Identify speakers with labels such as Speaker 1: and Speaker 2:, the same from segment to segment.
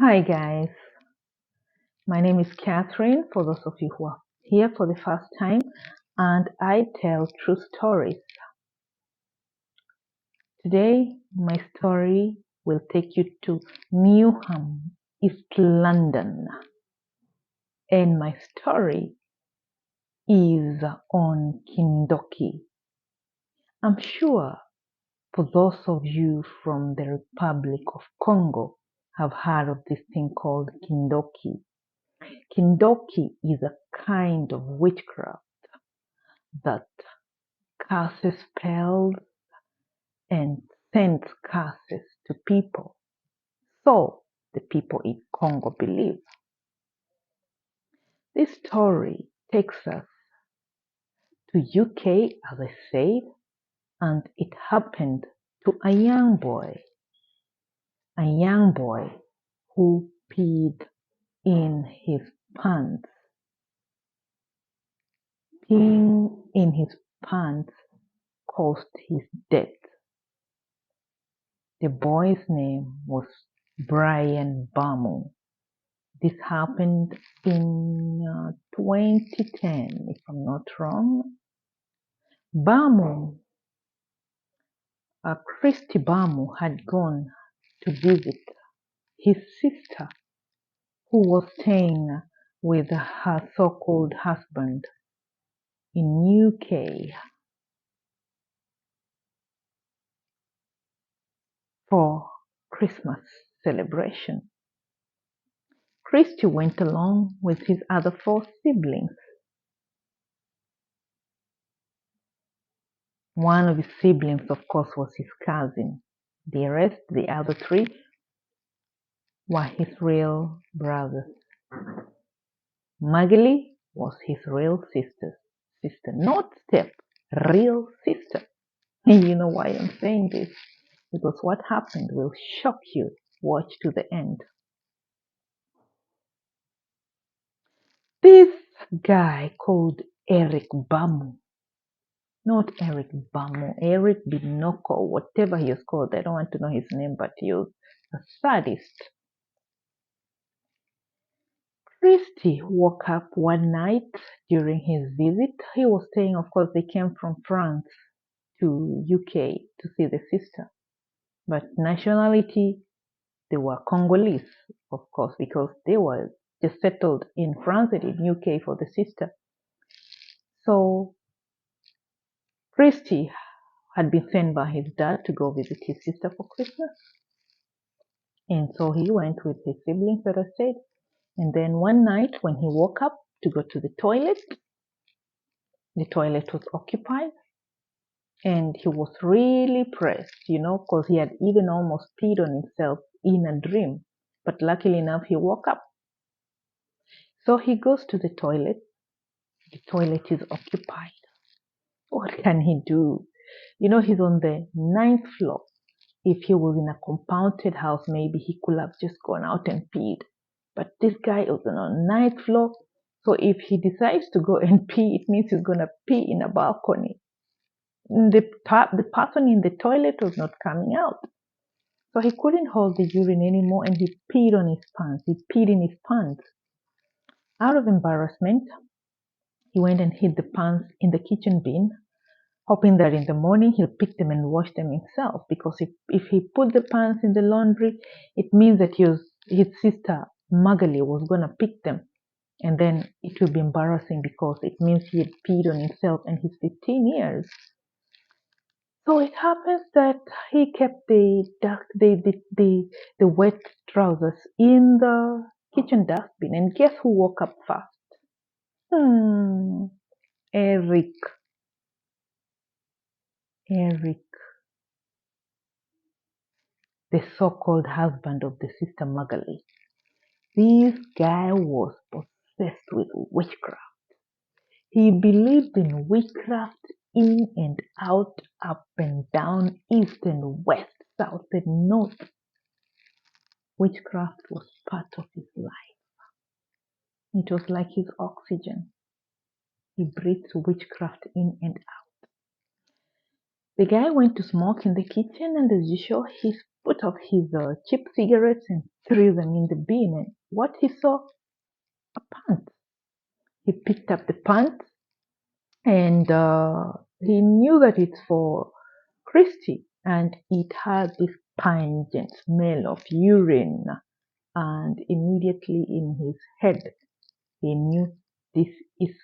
Speaker 1: Hi guys, my name is Catherine for those of you who are here for the first time, and I tell true stories. Today my story will take you to Newham, East London, and my story is on Kindoki. I'm sure for those of you from the Republic of Congo have heard of this thing called Kindoki. Kindoki is a kind of witchcraft that casts spells and sends curses to people. So the people in Congo believe. This story takes us to UK, as I said, and it happened to a young boy who peed in his pants. Peeing in his pants caused his death. The boy's name was Brian Bamu. This happened in 2010, if I'm not wrong. Bamu, Kristy Bamu had gone to visit his sister who was staying with her so-called husband in UK for Christmas celebration. Kristy went along with his other 4 siblings. One of his siblings, of course, was his cousin. The rest, the other 3, were his real brothers. Magali was his real sister, not step, real sister. You know why I'm saying this? Because what happened will shock you. Watch to the end. This guy called Eric Bamu, not Eric Bamu, Eric Binoko, whatever he is called. I don't want to know his name, but he was a sadist. Kristy woke up one night during his visit. He was staying, of course, they came from France to UK to see the sister. But nationality, they were Congolese, of course, because they were just settled in France and in UK for the sister. So Kristy had been sent by his dad to go visit his sister for Christmas. And so he went with his siblings, that I said. And then one night when he woke up to go to the toilet was occupied. And he was really pressed, because he had even almost peed on himself in a dream. But luckily enough, he woke up. So he goes to the toilet. The toilet is occupied. What can he do? He's on the 9th floor. If he was in a compounded house, maybe he could have just gone out and peed. But this guy was on the 9th floor. So if he decides to go and pee, it means he's going to pee in a balcony. The person in the toilet was not coming out. So he couldn't hold the urine anymore and he peed on his pants. He peed in his pants. Out of embarrassment, he went and hid the pants in the kitchen bin, hoping that in the morning he'll pick them and wash them himself. Because if he put the pants in the laundry, it means that his sister Magali was going to pick them. And then it will be embarrassing because it means he had peed on himself and he's 15 years. So it happens that he kept the wet trousers in the kitchen dustbin. And guess who woke up first? Eric, the so-called husband of the sister Magali. This guy was possessed with witchcraft. He believed in witchcraft in and out, up and down, east and west, south and north. Witchcraft was part of his life. It was like his oxygen. He breathed witchcraft in and out. The guy went to smoke in the kitchen, and as usual, he put off his cheap cigarettes and threw them in the bin. And what he saw? A pant. He picked up the pant and he knew that it's for Kristy, and it had this pungent smell of urine. And immediately in his head, he knew this is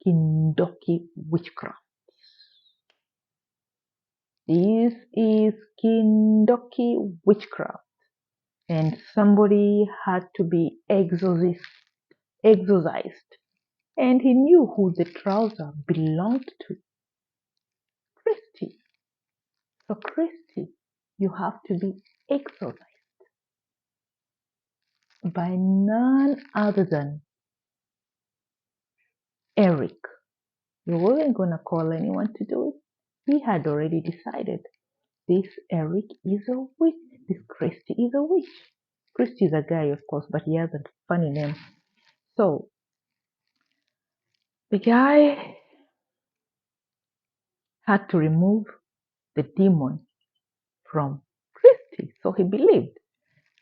Speaker 1: Kindoki witchcraft. This is Kindoki witchcraft, and somebody had to be exorcised, and he knew who the trouser belonged to. Kristy. So Kristy, you have to be exorcised by none other than Eric. He wasn't gonna call anyone to do it. He had already decided this Eric is a witch. This Kristy is a witch. Kristy is a guy, of course, but he has a funny name. So the guy had to remove the demon from Kristy. So he believed.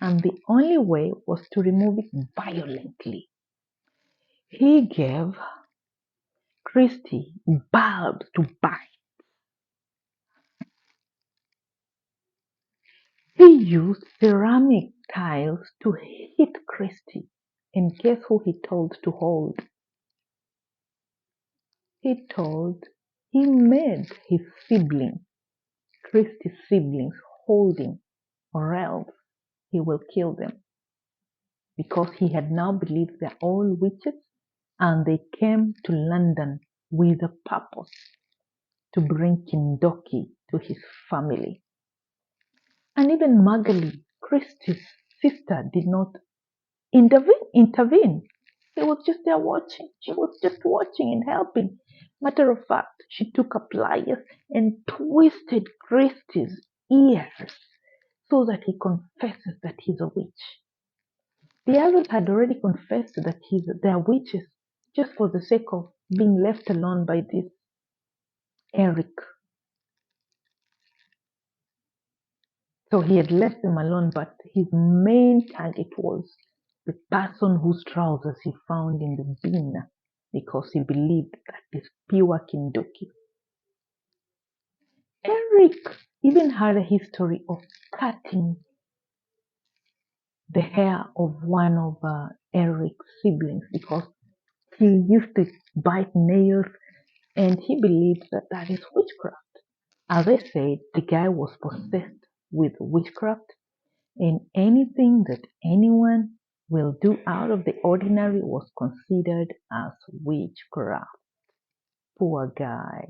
Speaker 1: And the only way was to remove it violently. He gave Kristy bulbs to buy. He used ceramic tiles to hit Kristy. And guess who he told to hold? He made his siblings, Kristy's siblings, holding, or else he will kill them. Because he had now believed they're all witches and they came to London with a purpose to bring Kindoki to his family. And even Magali, Kristy's sister, did not intervene. She was just there watching. She was just watching and helping. Matter of fact, she took a pliers and twisted Kristy's ears so that he confesses that he's a witch. The others had already confessed that they're witches just for the sake of being left alone by this Eric. So he had left them alone, but his main target was the person whose trousers he found in the bin because he believed that is pure Kindoki. Eric even had a history of cutting the hair of one of Eric's siblings because he used to bite nails and he believed that that is witchcraft. As I said, the guy was possessed with witchcraft, and anything that anyone will do out of the ordinary was considered as witchcraft. Poor guy.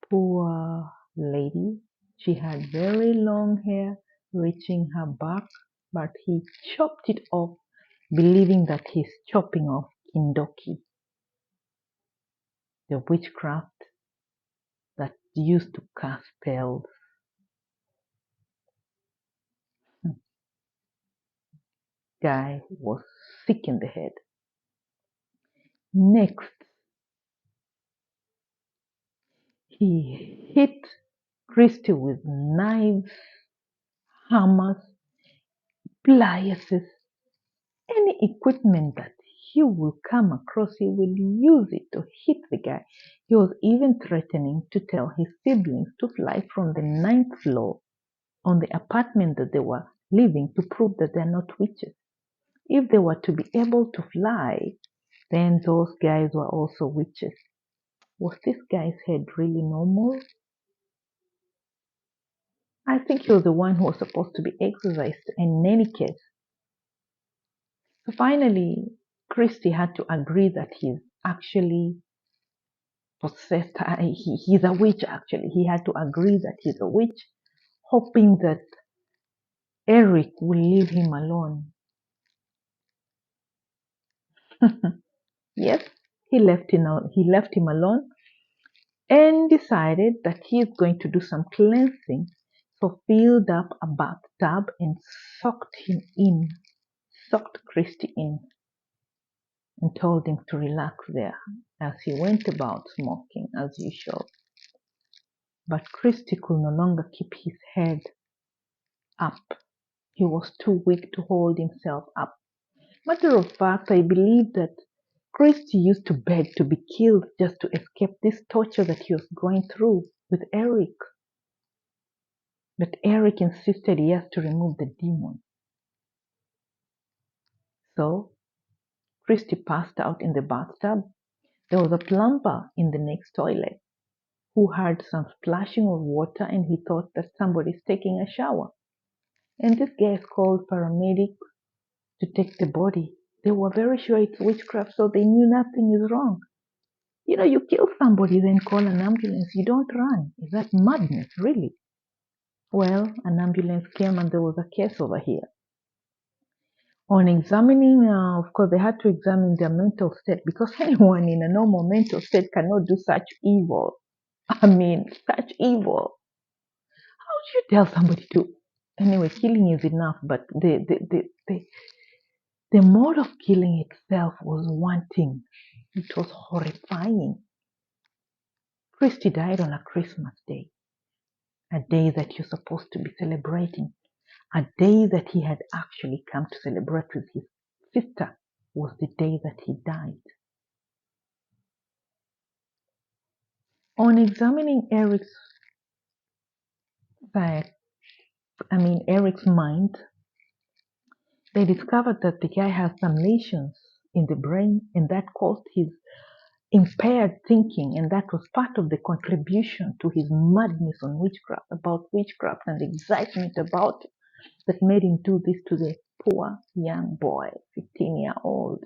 Speaker 1: Poor lady. She had very long hair reaching her back, but he chopped it off, believing that he's chopping off Kindoki, the witchcraft that used to cast spells. Guy was sick in the head. Next, he hit Kristy with knives, hammers, pliers, any equipment that he will come across, he will use it to hit the guy. He was even threatening to tell his siblings to fly from the 9th floor on the apartment that they were living to prove that they're not witches. If they were to be able to fly, then those guys were also witches. Was this guy's head really normal? I think he was the one who was supposed to be exorcised in any case. So finally, Kristy had to agree that he's actually possessed. He's a witch, actually. He had to agree that he's a witch, hoping that Eric will leave him alone. Yes, he left him alone and decided that he is going to do some cleansing. So filled up a bathtub and soaked Kristy in, and told him to relax there as he went about smoking as usual. But Kristy could no longer keep his head up. He was too weak to hold himself up. Matter of fact, I believe that Kristy used to beg to be killed just to escape this torture that he was going through with Eric. But Eric insisted he has to remove the demon. So Kristy passed out in the bathtub. There was a plumber in the next toilet who heard some splashing of water and he thought that somebody's taking a shower. And this guy called paramedics to take the body. They were very sure it's witchcraft, so they knew nothing is wrong. You know, you kill somebody, then call an ambulance. You don't run. Is that madness, really? Well, an ambulance came and there was a case over here. On examining, of course, they had to examine their mental state because anyone in a normal mental state cannot do such evil. I mean, such evil. How would you tell somebody to? Anyway, killing is enough, but the mode of killing itself was wanting. It was horrifying. Kristy died on a Christmas day, a day that you're supposed to be celebrating, a day that he had actually come to celebrate with his sister was the day that he died. On examining Eric's mind, they discovered that the guy has some lesions in the brain and that caused his impaired thinking, and that was part of the contribution to his madness on witchcraft and the excitement about it that made him do this to the poor young boy, 15-year-old.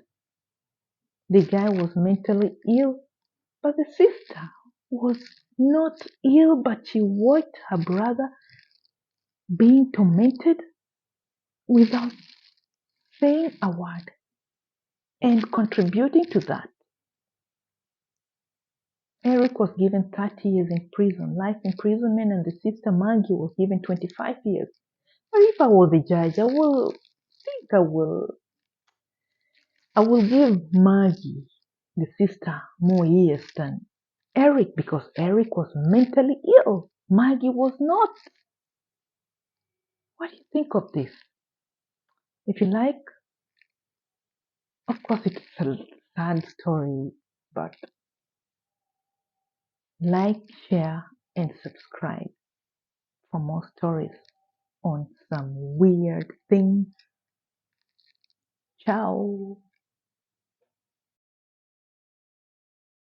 Speaker 1: The guy was mentally ill, but the sister was not ill, but she watched her brother being tormented without saying a word and contributing to that. Eric was given 30 years in prison, life imprisonment, and the sister Maggie was given 25 years. But if I was the judge, I will give Maggie, the sister, more years than Eric because Eric was mentally ill. Maggie was not. What do you think of this? If you like, of course, it's a sad story, but like, share, and subscribe for more stories on some weird things. Ciao.